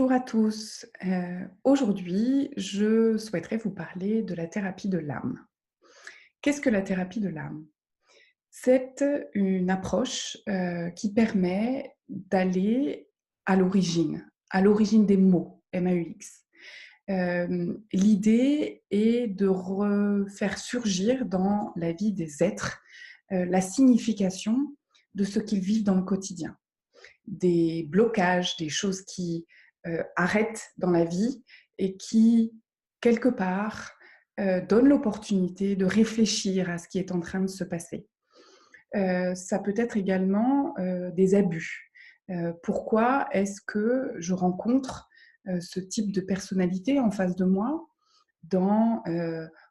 Bonjour à tous. Aujourd'hui, je souhaiterais vous parler de la thérapie de l'âme. Qu'est-ce que la thérapie de l'âme? C'est une approche, qui permet d'aller à l'origine des mots, M-A-U-X. L'idée est de faire surgir dans la vie des êtres, la signification de ce qu'ils vivent dans le quotidien. Des blocages, des choses qui arrêtent dans la vie et qui, quelque part, donnent l'opportunité de réfléchir à ce qui est en train de se passer. Ça peut être également des abus. Pourquoi est-ce que je rencontre ce type de personnalité en face de moi, dans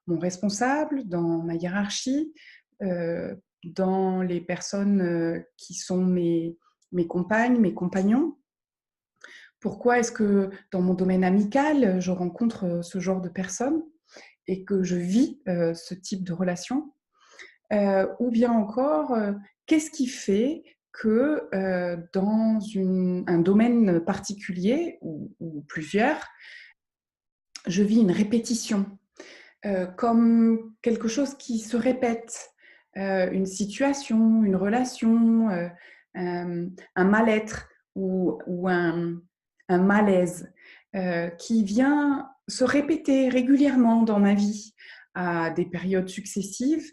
mon responsable, dans ma hiérarchie, dans les personnes qui sont mes compagnes, mes compagnons? Pourquoi est-ce que dans mon domaine amical, je rencontre ce genre de personnes et que je vis ce type de relation? Ou bien encore, qu'est-ce qui fait que dans un domaine particulier ou plusieurs, je vis une répétition, comme quelque chose qui se répète, une situation, une relation, un mal-être ou un malaise qui vient se répéter régulièrement dans ma vie à des périodes successives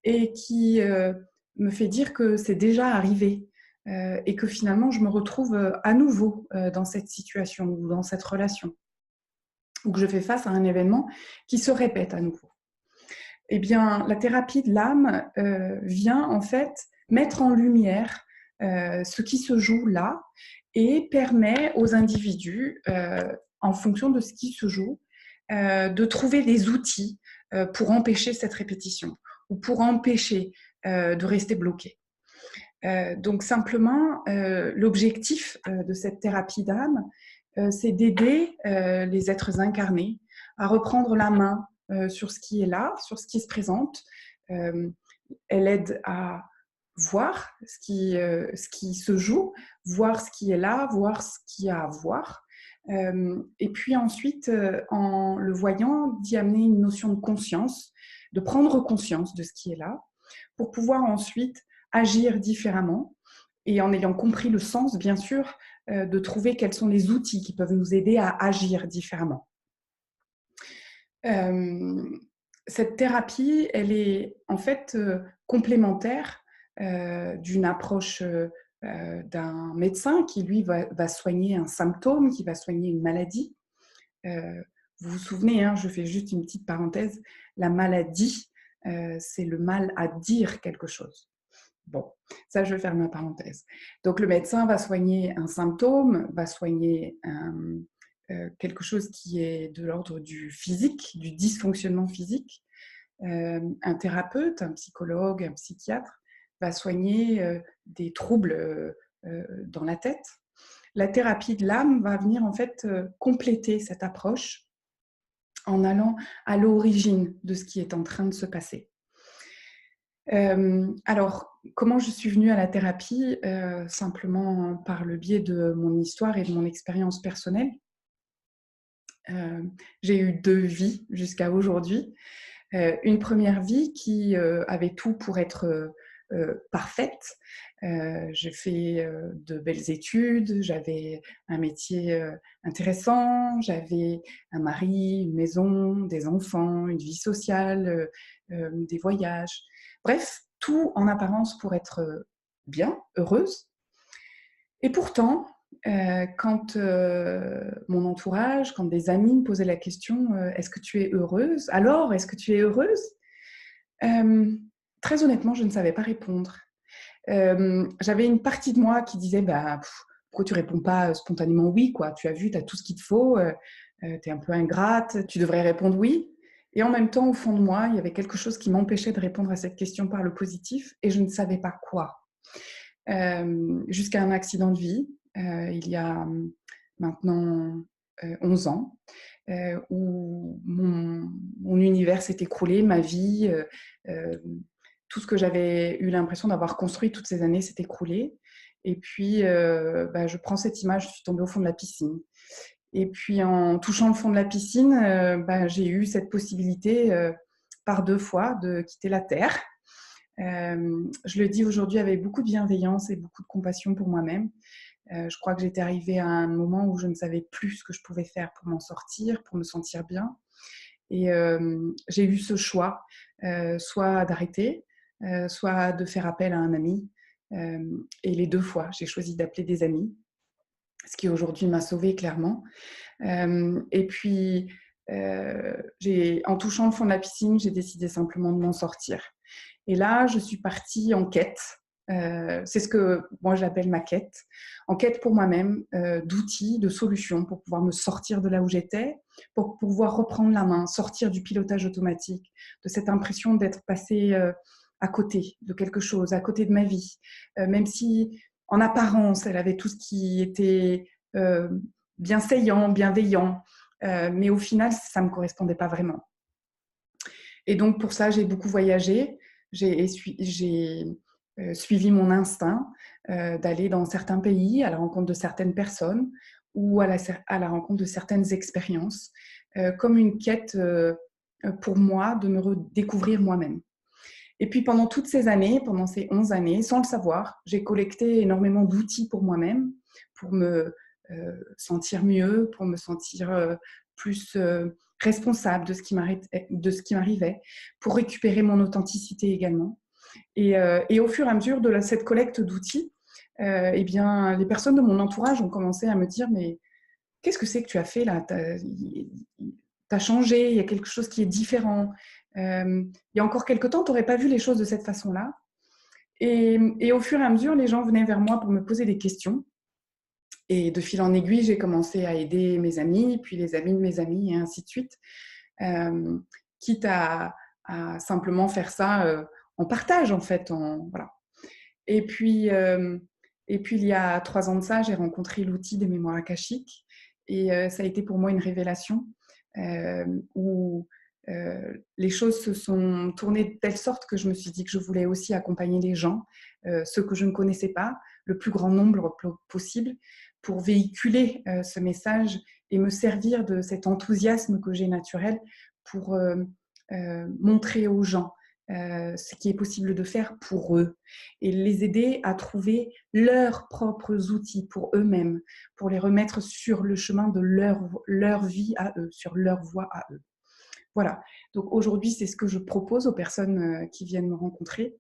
et qui me fait dire que c'est déjà arrivé et que finalement je me retrouve à nouveau dans cette situation ou dans cette relation, ou que je fais face à un événement qui se répète à nouveau. Eh bien, la thérapie de l'âme vient en fait mettre en lumière ce qui se joue là et permet aux individus, en fonction de ce qui se joue, de trouver des outils pour empêcher cette répétition ou pour empêcher de rester bloqué. Donc simplement, l'objectif de cette thérapie d'âme, c'est d'aider les êtres incarnés à reprendre la main sur ce qui est là, sur ce qui se présente. Elle aide à voir ce qui se joue, voir ce qui est là, voir ce qu'il y a à voir. Et puis ensuite, en le voyant, d'y amener une notion de conscience, de prendre conscience de ce qui est là, pour pouvoir ensuite agir différemment et en ayant compris le sens, bien sûr, de trouver quels sont les outils qui peuvent nous aider à agir différemment. Cette thérapie, elle est en fait complémentaire d'une approche d'un médecin qui, lui, va soigner un symptôme, qui va soigner une maladie. Euh, Vous vous souvenez, hein, je fais juste une petite parenthèse, la maladie, c'est le mal à dire quelque chose. Bon, ça, je vais faire ma parenthèse. Donc, le médecin va soigner un symptôme, va soigner quelque chose qui est de l'ordre du physique, du dysfonctionnement physique. Un thérapeute, un psychologue, un psychiatre va soigner des troubles dans la tête. La thérapie de l'âme va venir en fait compléter cette approche en allant à l'origine de ce qui est en train de se passer. Alors, comment je suis venue à la thérapie? Simplement par le biais de mon histoire et de mon expérience personnelle. J'ai eu 2 vies jusqu'à aujourd'hui. Une première vie qui avait tout pour être parfaite. J'ai fait de belles études, j'avais un métier intéressant, j'avais un mari, une maison, des enfants, une vie sociale, des voyages. Bref, tout en apparence pour être bien, heureuse. Et pourtant, quand mon entourage, quand des amis me posaient la question est-ce que tu es heureuse? Alors, est-ce que tu es heureuse? Euh, Très honnêtement, je ne savais pas répondre. J'avais une partie de moi qui disait bah, pourquoi tu réponds pas spontanément oui, quoi? Tu as vu, tu as tout ce qu'il te faut, tu es un peu ingrate, tu devrais répondre oui. Et en même temps, au fond de moi, il y avait quelque chose qui m'empêchait de répondre à cette question par le positif et je ne savais pas quoi. Jusqu'à un accident de vie, il y a maintenant 11 ans, où mon univers s'est écroulé, ma vie, tout ce que j'avais eu l'impression d'avoir construit toutes ces années s'est écroulé. Et puis, je prends cette image, je suis tombée au fond de la piscine. Et puis en touchant le fond de la piscine, j'ai eu cette possibilité par 2 fois de quitter la Terre. Je le dis aujourd'hui avec beaucoup de bienveillance et beaucoup de compassion pour moi-même. Je crois que j'étais arrivée à un moment où je ne savais plus ce que je pouvais faire pour m'en sortir, pour me sentir bien. Et j'ai eu ce choix, soit d'arrêter, soit de faire appel à un ami. Et les 2 fois, j'ai choisi d'appeler des amis, ce qui aujourd'hui m'a sauvée clairement. Et puis, en touchant le fond de la piscine, j'ai décidé simplement de m'en sortir. Et là, je suis partie en quête. C'est ce que moi j'appelle ma quête. En quête pour moi-même d'outils, de solutions pour pouvoir me sortir de là où j'étais, pour pouvoir reprendre la main, sortir du pilotage automatique, de cette impression d'être passée à côté de quelque chose, à côté de ma vie. Même si en apparence, elle avait tout ce qui était bienveillant, bienveillant, mais au final, ça ne me correspondait pas vraiment. Et donc, pour ça, j'ai beaucoup voyagé. J'ai suivi mon instinct d'aller dans certains pays à la rencontre de certaines personnes ou à la rencontre de certaines expériences, comme une quête pour moi de me redécouvrir moi-même. Et puis pendant toutes ces années, pendant ces 11 années, sans le savoir, j'ai collecté énormément d'outils pour moi-même, pour me sentir mieux, pour me sentir plus responsable de ce qui m'arrivait, pour récupérer mon authenticité également. Et au fur et à mesure de cette collecte d'outils, eh bien, les personnes de mon entourage ont commencé à me dire « Mais qu'est-ce que c'est que tu as fait là ? T'as changé, il y a quelque chose qui est différent. Il y a encore quelque temps, tu n'aurais pas vu les choses de cette façon-là. » Et au fur et à mesure, les gens venaient vers moi pour me poser des questions. Et de fil en aiguille, j'ai commencé à aider mes amis, puis les amis de mes amis, et ainsi de suite. Quitte à simplement faire ça en partage, en fait. Voilà. Et puis, il y a 3 ans de ça, j'ai rencontré l'outil des mémoires akashiques. Et ça a été pour moi une révélation où les choses se sont tournées de telle sorte que je me suis dit que je voulais aussi accompagner les gens, ceux que je ne connaissais pas, le plus grand nombre possible, pour véhiculer ce message et me servir de cet enthousiasme que j'ai naturel pour montrer aux gens ce qui est possible de faire pour eux et les aider à trouver leurs propres outils pour eux-mêmes, pour les remettre sur le chemin de leur vie à eux, sur leur voie à eux. Voilà. Donc aujourd'hui, c'est ce que je propose aux personnes qui viennent me rencontrer.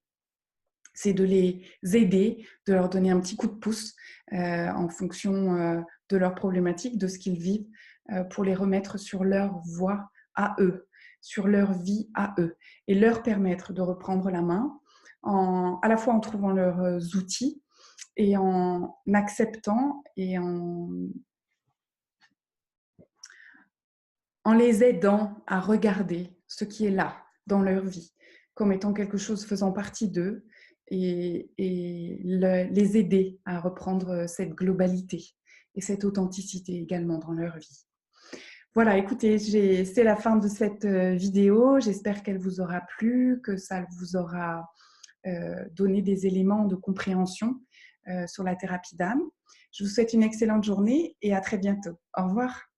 C'est de les aider, de leur donner un petit coup de pouce en fonction de leurs problématiques, de ce qu'ils vivent, pour les remettre sur leur voie à eux, sur leur vie à eux, et leur permettre de reprendre la main, à la fois en trouvant leurs outils et en acceptant et en les aidant à regarder ce qui est là dans leur vie comme étant quelque chose faisant partie d'eux et les aider à reprendre cette globalité et cette authenticité également dans leur vie. Voilà, écoutez, c'est la fin de cette vidéo. J'espère qu'elle vous aura plu, que ça vous aura donné des éléments de compréhension sur la thérapie d'âme. Je vous souhaite une excellente journée et à très bientôt. Au revoir.